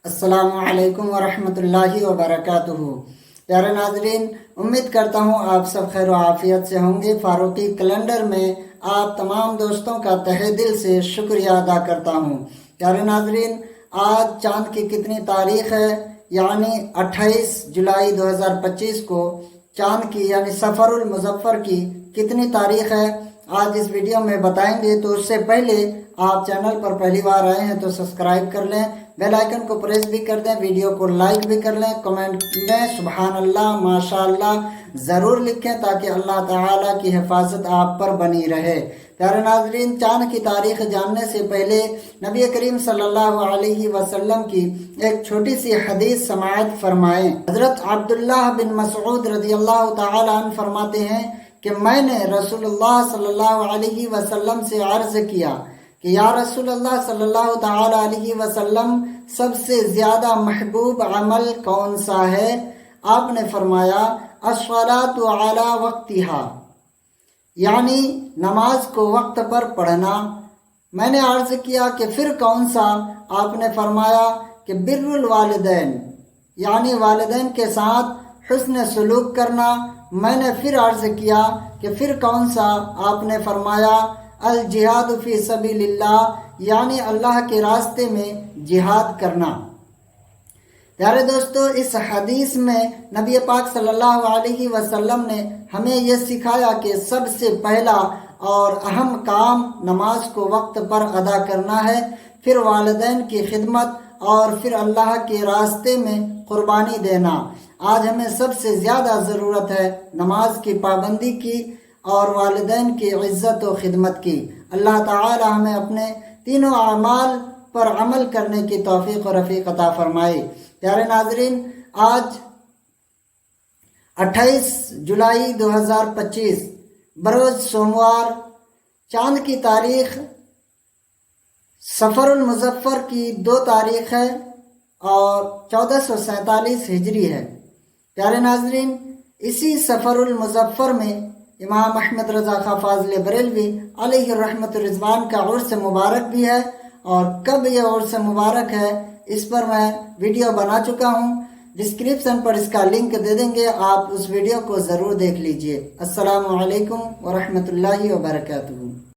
अस्सलाम वालेकुम वरहमतुल्लाहि वबरकातुहू। प्यारे नाजरीन, उम्मीद करता हूँ आप सब खैर व आफियत से होंगे। फारूकी कैलेंडर में आप तमाम दोस्तों का तहे दिल से शुक्रिया अदा करता हूँ। प्यारे नाजरीन, आज चाँद की कितनी तारीख है, यानी 28 जुलाई 2025 को चाँद की यानी सफ़रुल मुज़फ़्फ़र की कितनी तारीख है, आज इस वीडियो में बताएंगे। तो उससे पहले आप चैनल पर पहली बार आए हैं तो सब्सक्राइब कर लें, बेल आइकन को प्रेस भी कर दें, वीडियो को लाइक भी कर लें, कमेंट में सुभान अल्लाह माशाअल्लाह ज़रूर लिखें ताकि अल्लाह ताला की हिफाजत आप पर बनी रहे। प्यारे नाज़रीन, चाँद की तारीख जानने से पहले नबी करीम सल्लल्लाहु अलैहि वसल्लम की एक छोटी सी हदीस समाअत फरमाएं। हज़रत अब्दुल्लाह बिन मसऊद रज़ियल्लाहु ताला अन्हु फरमाते हैं कि मैंने रसूलुल्लाह सल्लल्लाहु अलैहि वसल्लम से अर्ज़ किया कि या रसूलुल्लाह सल्लल्लाहु ताला अलैहि वसल्लम, सबसे ज़्यादा महबूब अमल कौन सा है? आपने फरमाया अस्सलातु अला वक्तिहा, यानी नमाज को वक्त पर पढ़ना। मैंने अर्ज़ किया कि फिर कौन सा? आपने फरमाया कि बिर्रुल वालिदैन, यानी वालिदैन के साथ हुस्न सलूक करना। मैंने फिर अर्ज़ किया कि फिर कौन सा? आपने फरमाया अल जिहाद फी सबीलिल्लाह, यानी अल्लाह के रास्ते में जिहाद करना। प्यारे दोस्तों, इस हदीस में नबी पाक सल्लल्लाहु अलैहि वसल्लम ने हमें यह सिखाया कि सबसे पहला और अहम काम नमाज को वक्त पर अदा करना है, फिर वालिदैन की खिदमत और फिर अल्लाह के रास्ते में कुर्बानी देना। आज हमें सबसे ज़्यादा ज़रूरत है नमाज की पाबंदी की और वालिदैन की इज़्ज़त व खिदमत की। अल्लाह ताला हमें अपने तीनों अमाल पर अमल करने की तौफीक और रफ़ीक अता फरमाए। प्यारे नाजरीन, आज 28 जुलाई 2025 बरोज़ सोमवार, चाँद की तारीख सफ़रुल मुज़फ़्फ़र की 2 तारीख है और 1447 हिजरी है। प्यारे नाजरीन, इसी सफ़रुल मुज़फ़्फ़र में इमाम अहमद रज़ा खां फ़ाज़िल बरेलवी अलैहि रहमत रिज़वान का उर्स मुबारक भी है, और कब यह उर्स मुबारक है इस पर मैं वीडियो बना चुका हूँ। डिस्क्रिप्शन पर इसका लिंक दे देंगे, आप उस वीडियो को ज़रूर देख लीजिए। अस्सलामु अलैकुम व रहमतुल्लाहि व बरकातुहू।